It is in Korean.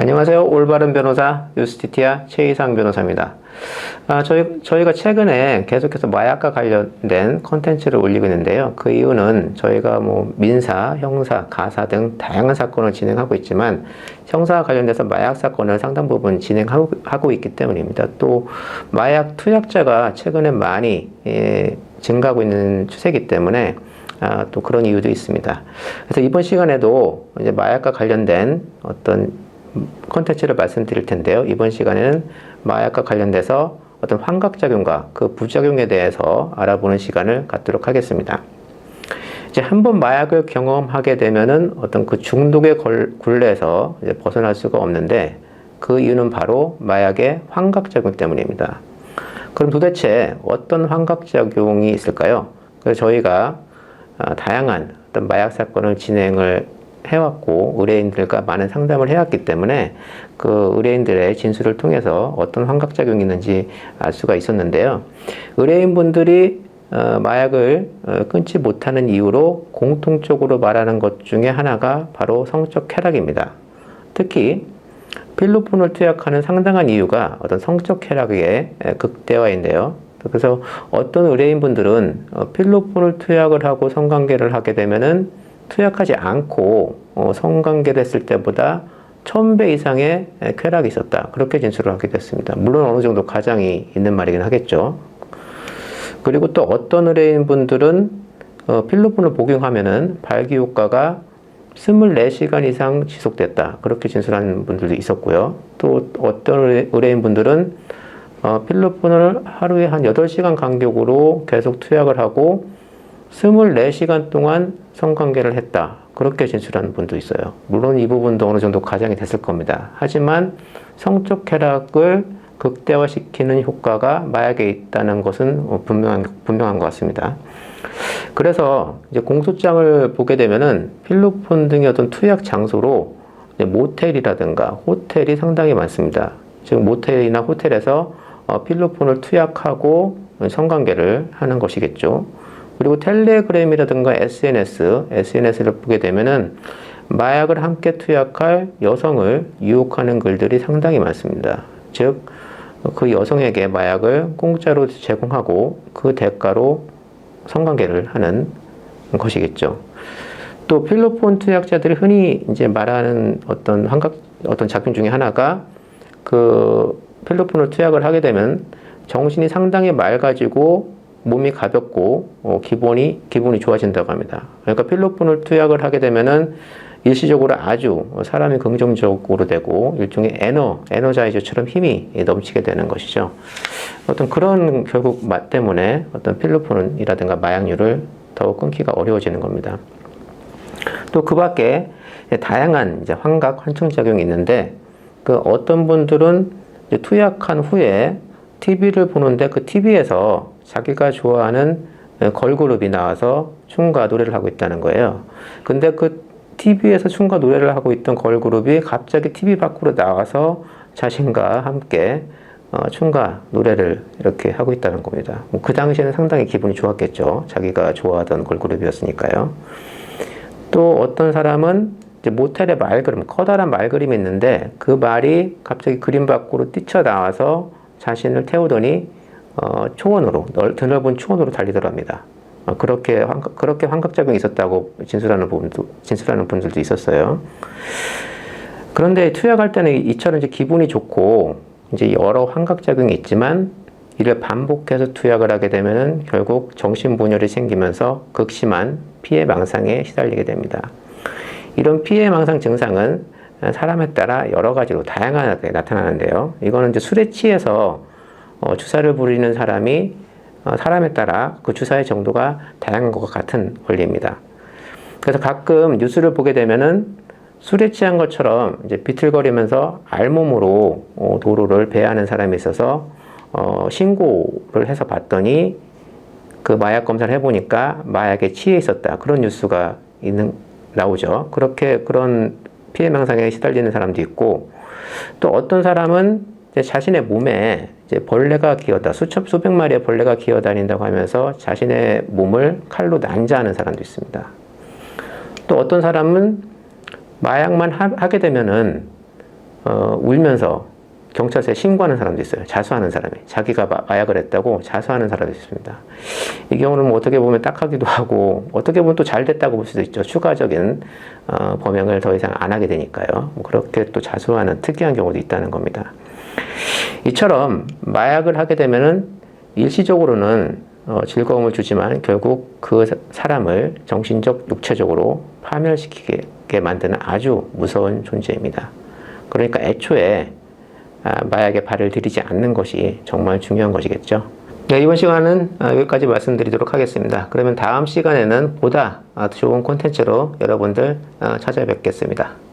안녕하세요. 올바른 변호사 유스티티아 최희상 변호사입니다. 저희가 최근에 계속해서 마약과 관련된 컨텐츠를 올리고 있는데요. 그 이유는 저희가 민사, 형사, 가사 등 다양한 사건을 진행하고 있지만 형사와 관련돼서 마약 사건을 상당 부분 진행하고 있기 때문입니다. 또 마약 투약자가 최근에 많이 증가하고 있는 추세이기 때문에 또 그런 이유도 있습니다. 그래서 이번 시간에도 이제 마약과 관련된 어떤 콘텐츠를 말씀드릴 텐데요. 이번 시간에는 마약과 관련돼서 어떤 환각작용과 그 부작용에 대해서 알아보는 시간을 갖도록 하겠습니다. 이제 한번 마약을 경험하게 되면은 어떤 그 중독의 굴레에서 이제 벗어날 수가 없는데 그 이유는 바로 마약의 환각작용 때문입니다. 그럼 도대체 어떤 환각작용이 있을까요? 그래서 저희가 다양한 어떤 마약 사건을 진행을 해왔고 의뢰인들과 많은 상담을 해왔기 때문에 그 의뢰인들의 진술을 통해서 어떤 환각작용이 있는지 알 수가 있었는데요. 의뢰인분들이 마약을 끊지 못하는 이유로 공통적으로 말하는 것 중에 하나가 바로 성적 쾌락입니다. 특히 필로폰을 투약하는 상당한 이유가 어떤 성적 쾌락의 극대화인데요. 그래서 어떤 의뢰인분들은 필로폰을 투약을 하고 성관계를 하게 되면은 투약하지 않고 성관계를 했을 때보다 1000배 이상의 쾌락이 있었다. 그렇게 진술을 하게 됐습니다. 물론 어느 정도 가장이 있는 말이긴 하겠죠. 그리고 또 어떤 의뢰인분들은 필로폰을 복용하면은 발기 효과가 24시간 이상 지속됐다. 그렇게 진술하는 분들도 있었고요. 또 어떤 의뢰인분들은 필로폰을 하루에 한 8시간 간격으로 계속 투약을 하고 24시간 동안 성관계를 했다. 그렇게 진술하는 분도 있어요. 물론 이 부분도 어느 정도 가장이 됐을 겁니다. 하지만 성적 쾌락을 극대화시키는 효과가 마약에 있다는 것은 분명한 것 같습니다. 그래서 이제 공소장을 보게 되면은 필로폰 등의 어떤 투약 장소로 모텔이라든가 호텔이 상당히 많습니다. 즉 모텔이나 호텔에서 필로폰을 투약하고 성관계를 하는 것이겠죠. 그리고 텔레그램이라든가 SNS를 보게 되면은 마약을 함께 투약할 여성을 유혹하는 글들이 상당히 많습니다. 즉, 그 여성에게 마약을 공짜로 제공하고 그 대가로 성관계를 하는 것이겠죠. 또 필로폰 투약자들이 흔히 이제 말하는 어떤 작용 중에 하나가 그 필로폰을 투약을 하게 되면 정신이 상당히 맑아지고 몸이 가볍고 기분이 좋아진다고 합니다. 그러니까 필로폰을 투약을 하게 되면은 일시적으로 아주 사람이 긍정적으로 되고 일종의 에너자이저처럼 힘이 넘치게 되는 것이죠. 어떤 그런 결국 맛 때문에 어떤 필로폰이라든가 마약류를 더욱 끊기가 어려워지는 겁니다. 또 그 밖에 다양한 이제 환청작용이 있는데 그 어떤 분들은 이제 투약한 후에 TV를 보는데 그 TV에서 자기가 좋아하는 걸그룹이 나와서 춤과 노래를 하고 있다는 거예요. 근데 그 TV에서 춤과 노래를 하고 있던 걸그룹이 갑자기 TV 밖으로 나와서 자신과 함께 춤과 노래를 이렇게 하고 있다는 겁니다. 그 당시에는 상당히 기분이 좋았겠죠. 자기가 좋아하던 걸그룹이었으니까요. 또 어떤 사람은 이제 모텔에 커다란 말그림이 있는데 그 말이 갑자기 그림 밖으로 뛰쳐나와서 자신을 태우더니 드넓은 초원으로 달리더랍니다. 그렇게 환각작용이 있었다고 진술하는 분들도 있었어요. 그런데 투약할 때는 이처럼 이제 기분이 좋고 이제 여러 환각작용이 있지만 이를 반복해서 투약을 하게 되면은 결국 정신분열이 생기면서 극심한 피해망상에 시달리게 됩니다. 이런 피해망상 증상은 사람에 따라 여러 가지로 다양하게 나타나는데요. 이거는 이제 술에 취해서 주사를 부리는 사람이 사람에 따라 그 주사의 정도가 다양한 것과 같은 원리입니다. 그래서 가끔 뉴스를 보게 되면은 술에 취한 것처럼 이제 비틀거리면서 알몸으로 도로를 배회하는 사람이 있어서 신고를 해서 봤더니 그 마약 검사를 해보니까 마약에 취해 있었다. 그런 뉴스가 나오죠. 그런 피해망상에 시달리는 사람도 있고 또 어떤 사람은 이제 자신의 몸에 이제 벌레가 기어다 수백 마리의 벌레가 기어다닌다고 하면서 자신의 몸을 칼로 난자하는 사람도 있습니다. 또 어떤 사람은 마약만 하게 되면은 울면서 경찰서에 신고하는 사람도 있어요. 자수하는 사람이. 자기가 마약을 했다고 자수하는 사람이 있습니다. 이 경우는 뭐 어떻게 보면 딱하기도 하고 어떻게 보면 또 잘 됐다고 볼 수도 있죠. 추가적인 범행을 더 이상 안 하게 되니까요. 그렇게 또 자수하는 특이한 경우도 있다는 겁니다. 이처럼 마약을 하게 되면은 일시적으로는 즐거움을 주지만 결국 그 사람을 정신적, 육체적으로 파멸시키게 만드는 아주 무서운 존재입니다. 그러니까 애초에 마약에 발을 들이지 않는 것이 정말 중요한 것이겠죠. 네, 이번 시간은 여기까지 말씀드리도록 하겠습니다. 그러면 다음 시간에는 보다 좋은 콘텐츠로 여러분들 찾아뵙겠습니다.